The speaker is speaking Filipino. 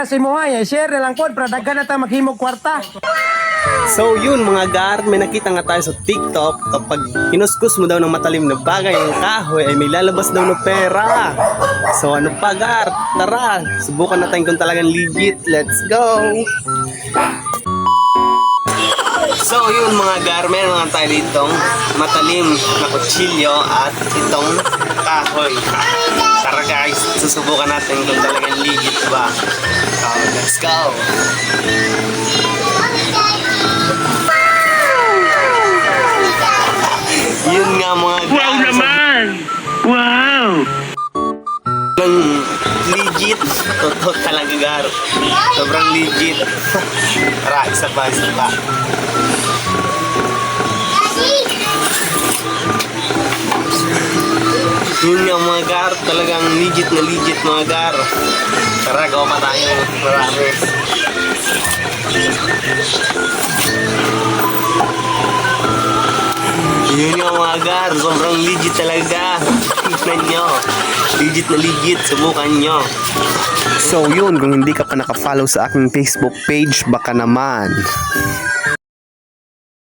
Si Muhay, share na lang po, para daghan na tayo maghimog kwarta. So yun mga gar, may nakita nga tayo sa TikTok, kapag kinuskus mo daw ng matalim na bagay ang kahoy ay may lalabas daw na pera. So ano pa gar, tara, subukan natin kung talagang legit. Let's go! So yun mga gar, meron nga tayo ditong matalim na kutsilyo at itong kahoy. Tara guys, susubukan natin kung talagang legit ba. So let's go! Yun nga mga gar. Wow naman! Wow! Legit. Totoo talaga gar. Sobrang legit. Tara, isa pa. Yun nga mga gar, talagang legit na legit mga gar. Tara, gawa pa tayo. Marami. Yun nga mga gar, sobrang legit talaga. Tignan nyo. Legit na legit, subukan nyo. So yun, kung hindi ka pa nakafollow sa aking Facebook page, baka naman.